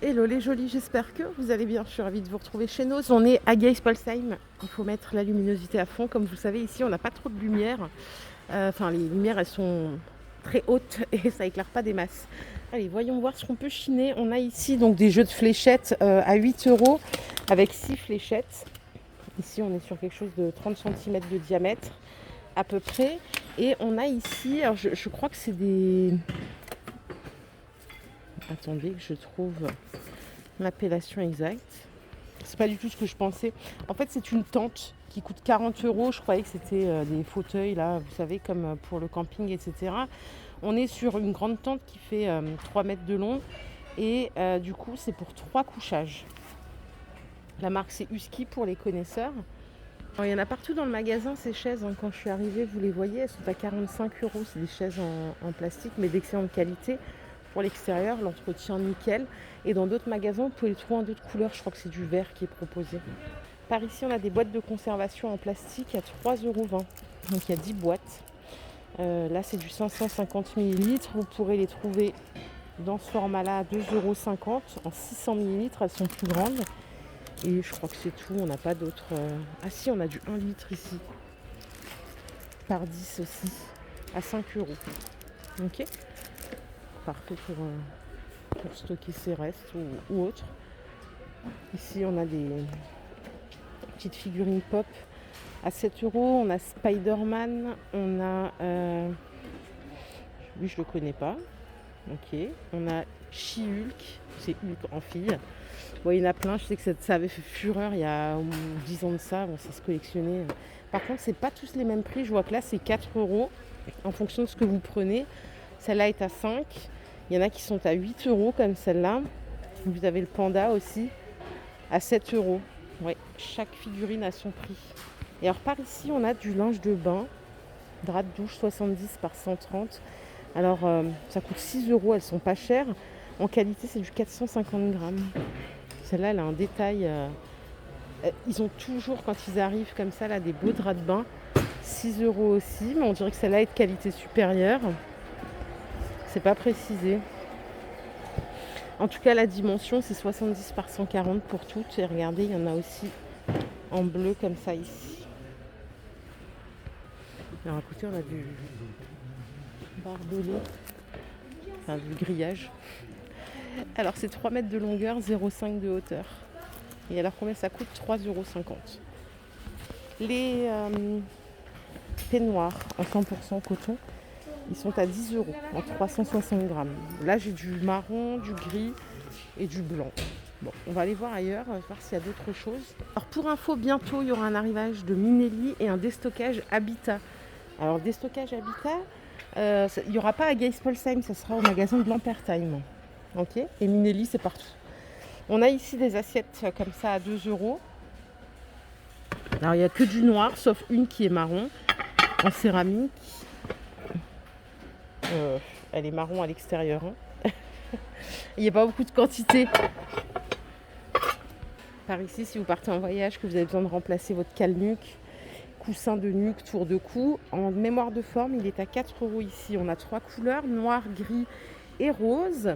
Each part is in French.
Hello les jolis, j'espère que vous allez bien. Je suis ravie de vous retrouver chez nous. On est à Geispolsheim. Il faut mettre la luminosité à fond. Comme vous le savez, ici, on n'a pas trop de lumière. Enfin, les lumières, elles sont très hautes et ça éclaire pas des masses. Allez, voyons voir ce qu'on peut chiner. On a ici donc des jeux de fléchettes à 8 € avec 6 fléchettes. Ici, on est sur quelque chose de 30 cm de diamètre à peu près. Et on a ici, alors je crois que c'est des... Attendez que je trouve l'appellation exacte. C'est pas du tout ce que je pensais. En fait, c'est une tente qui coûte 40 €. Je croyais que c'était des fauteuils, là, vous savez, comme pour le camping, etc. On est sur une grande tente qui fait 3 mètres de long. Et du coup, c'est pour 3 couchages. La marque, c'est Husky pour les connaisseurs. Alors, il y en a partout dans le magasin, ces chaises. Hein. Quand je suis arrivée, vous les voyez, elles sont à 45 €. C'est des chaises en plastique, mais d'excellente qualité. Pour l'extérieur, l'entretien nickel. Et dans d'autres magasins, vous pouvez les trouver en d'autres couleurs. Je crois que c'est du vert qui est proposé. Par ici, on a des boîtes de conservation en plastique à 3,20 €. Donc il y a 10 boîtes. Là, c'est du 550 ml. Vous pourrez les trouver dans ce format-là à 2,50 € en 600 ml. Elles sont plus grandes. Et je crois que c'est tout. On n'a pas d'autres. Ah si, on a du 1 litre ici. Par 10 aussi. À 5 €. Ok. Parfait pour stocker ses restes ou autres. Ici, on a des petites figurines pop à 7 €. On a Spider-Man. On a... lui, je le connais pas. Ok. On a She-Hulk. C'est Hulk en fille. Bon, il y en a plein. Je sais que ça avait fait fureur il y a 10 ans de ça. Bon, ça se collectionnait. Par contre, c'est pas tous les mêmes prix. Je vois que là, c'est 4 € en fonction de ce que vous prenez. Celle-là est à 5. Il y en a qui sont à 8 € comme celle-là. Vous avez le panda aussi à 7 €. Ouais, chaque figurine a son prix. Et alors par ici, on a du linge de bain, drap de douche 70 par 130. Alors ça coûte 6 €, elles sont pas chères. En qualité, c'est du 450 grammes. Celle-là, elle a un détail. Ils ont toujours, quand ils arrivent comme ça, là, des beaux draps de bain. 6 € aussi, mais on dirait que celle-là est de qualité supérieure. C'est pas précisé. En tout cas, la dimension, c'est 70 par 140 pour toutes. Et regardez, il y en a aussi en bleu comme ça ici. Alors à côté, on a du barbelé, enfin du grillage. Alors c'est 3 mètres de longueur, 0,5 de hauteur. Et alors combien ça coûte? 3,50 €. Les peignoirs en 100% coton, ils sont à 10 € en 360 grammes. Là, j'ai du marron, du gris et du blanc. Bon, on va aller voir ailleurs, voir s'il y a d'autres choses. Alors pour info, bientôt, il y aura un arrivage de Minelli et un déstockage Habitat. Alors déstockage Habitat, il n'y aura pas à Geispolsheim, ça sera au magasin de Lampertheim. Ok. Et Minelli, c'est partout. On a ici des assiettes comme ça à 2 €. Alors il n'y a que du noir, sauf une qui est marron, en céramique. Elle est marron à l'extérieur. Hein. Il n'y a pas beaucoup de quantité. Par ici, si vous partez en voyage, que vous avez besoin de remplacer votre cale-nuque, coussin de nuque, tour de cou, en mémoire de forme, il est à 4 € ici. On a 3 couleurs, noir, gris et rose.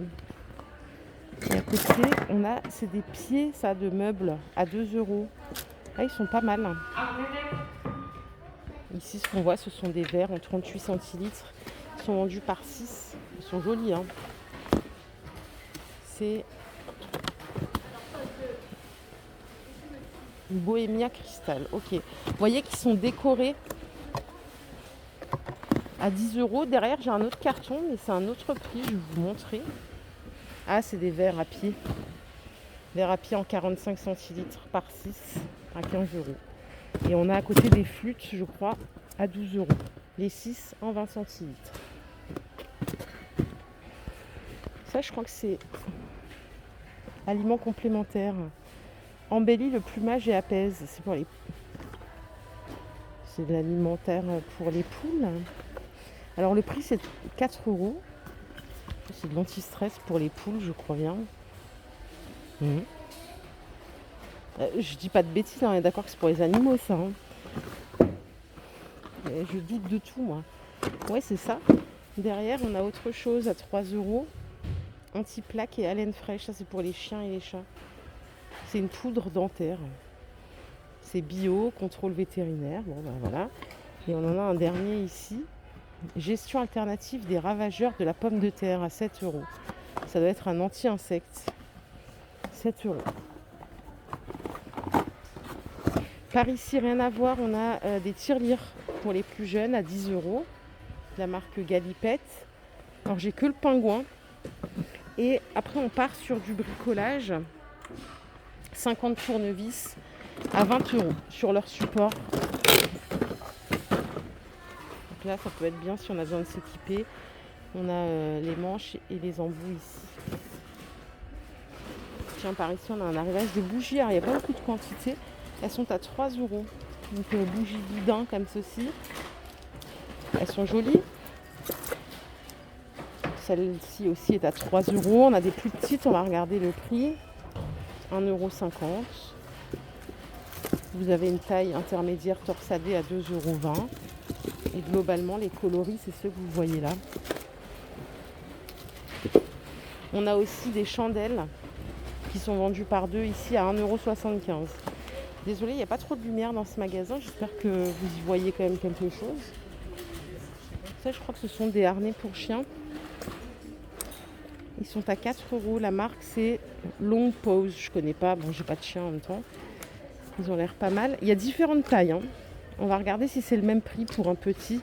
Et à côté, on a, c'est des pieds, ça, de meubles à 2 €. Là, ils sont pas mal. Hein. Ici, ce qu'on voit, ce sont des verres en 38 centilitres. Ils sont vendus par 6. Ils sont jolis. Hein. C'est Bohemia Cristal. Ok. Vous voyez qu'ils sont décorés à 10 €. Derrière, j'ai un autre carton, mais c'est un autre prix. Je vais vous montrer. Ah, c'est des verres à pied. Verres à pied en 45 centilitres par 6 à 15 €. Et on a à côté des flûtes, je crois, à 12 €. Les 6 en 20 centilitres. Ça, je crois que c'est aliment complémentaire. Embellit le plumage et apaise. C'est de l'alimentaire pour les poules. Alors le prix, c'est 4 €. C'est de l'anti-stress pour les poules, je crois bien. Je dis pas de bêtises, on est d'accord que c'est pour les animaux, ça. Hein. Je doute de tout, moi. Ouais, c'est ça. Derrière, on a autre chose à 3 €. anti-plaque et haleine fraîche. Ça, c'est pour les chiens et les chats. C'est une poudre dentaire. C'est bio, contrôle vétérinaire. Bon, ben voilà. Et on en a un dernier ici. Gestion alternative des ravageurs de la pomme de terre à 7 euros. Ça doit être un anti-insecte. 7 euros. Par ici, rien à voir. On a des tirelires pour les plus jeunes à 10 euros. De la marque Galipette. Alors, j'ai que le pingouin. Et après, on part sur du bricolage. 50 tournevis à 20 euros sur leur support. Donc là, ça peut être bien si on a besoin de s'équiper. On a les manches et les embouts ici. Tiens, par ici, on a un arrivage de bougies. Alors, il n'y a pas beaucoup de quantité. Elles sont à 3 euros. Donc, bougies boudin comme ceci. Elles sont jolies. Celle-ci aussi est à 3 euros. On a des plus petites. On va regarder le prix. 1,50 €. Vous avez une taille intermédiaire torsadée à 2,20 €. Et globalement, les coloris, c'est ceux que vous voyez là. On a aussi des chandelles qui sont vendues par deux ici à 1,75 €. Désolée, il n'y a pas trop de lumière dans ce magasin. J'espère que vous y voyez quand même quelque chose. Ça, je crois que ce sont des harnais pour chiens. Ils sont à 4 euros. La marque, c'est Long Pose. Je connais pas. Bon, j'ai pas de chien en même temps. Ils ont l'air pas mal. Il y a différentes tailles. Hein. On va regarder si c'est le même prix pour un petit.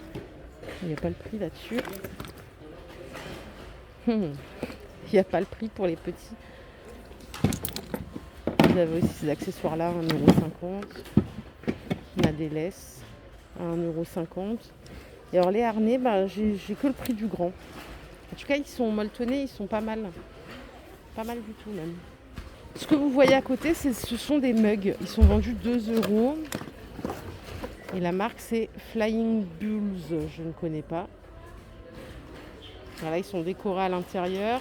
Il n'y a pas le prix là-dessus. Il n'y a pas le prix pour les petits. Vous avez aussi ces accessoires-là, 1,50 €. On a des laisses à 1,50 €. Et alors les harnais, j'ai que le prix du grand. En tout cas, ils sont molletonnés, ils sont pas mal. Pas mal du tout même. Ce que vous voyez à côté, ce sont des mugs. Ils sont vendus 2 €. Et la marque, c'est Flying Bulls. Je ne connais pas. Voilà, ils sont décorés à l'intérieur.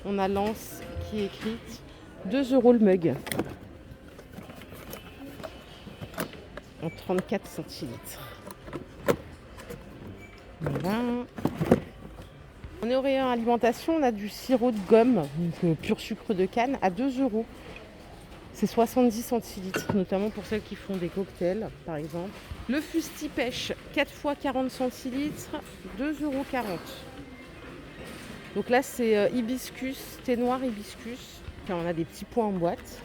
On a l'anse qui est écrite 2 € le mug. En 34 centilitres. Voilà. En est au rayon alimentation, on a du sirop de gomme, donc pur sucre de canne, à 2 €. C'est 70 centilitres, notamment pour celles qui font des cocktails, par exemple. Le fusti pêche, 4 fois 40 centilitres, 2,40 €. Donc là, c'est hibiscus, thé noir hibiscus. Enfin, on a des petits pois en boîte.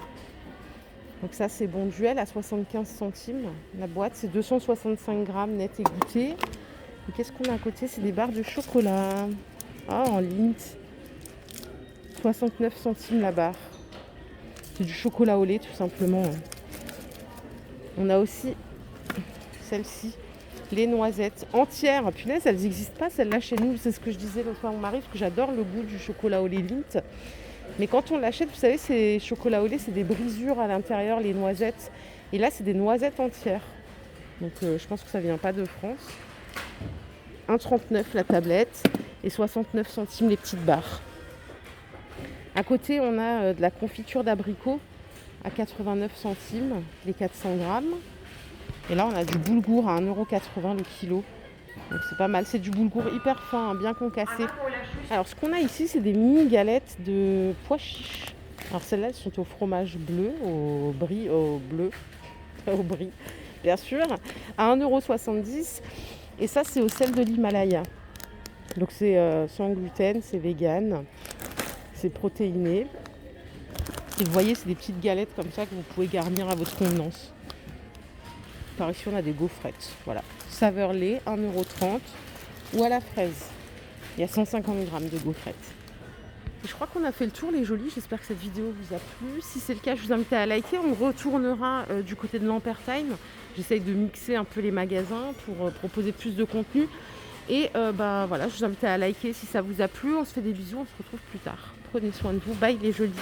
Donc ça, c'est bon duel à 75 centimes. La boîte, c'est 265 grammes net et goûté. Et qu'est-ce qu'on a à côté? C'est des barres de chocolat. Ah, en Lindt. 69 centimes la barre. C'est du chocolat au lait, tout simplement. On a aussi celle-ci, les noisettes entières. Punaise, elles n'existent pas, celles-là, chez nous. C'est ce que je disais l'autre fois à mon mari, parce que j'adore le goût du chocolat au lait Lindt. Mais quand on l'achète, vous savez, ces chocolats au lait, c'est des brisures à l'intérieur, les noisettes. Et là, c'est des noisettes entières. Donc, je pense que ça ne vient pas de France. 1,39 € la tablette et 69 centimes les petites barres. À côté, on a de la confiture d'abricot à 89 centimes, les 400 grammes. Et là, on a du boulgour à 1,80 € le kilo. Donc c'est pas mal. C'est du boulgour hyper fin, bien concassé. Alors, ce qu'on a ici, c'est des mini galettes de pois chiches. Alors, celles-là, elles sont au fromage bleu, au brie, au bleu, au brie, bien sûr, à 1,70 €. Et ça, c'est au sel de l'Himalaya. Donc, c'est sans gluten, c'est vegan, c'est protéiné. Et vous voyez, c'est des petites galettes comme ça que vous pouvez garnir à votre convenance. Par ici, on a des gaufrettes. Voilà. Saveur lait, 1,30 € ou à la fraise. Il y a 150 grammes de gaufrettes. Et je crois qu'on a fait le tour, les jolis. J'espère que cette vidéo vous a plu. Si c'est le cas, je vous invite à liker. On retournera du côté de l'Ampertime. J'essaye de mixer un peu les magasins pour proposer plus de contenu. Et voilà, je vous invite à liker si ça vous a plu. On se fait des bisous, on se retrouve plus tard. Prenez soin de vous. Bye les jolis.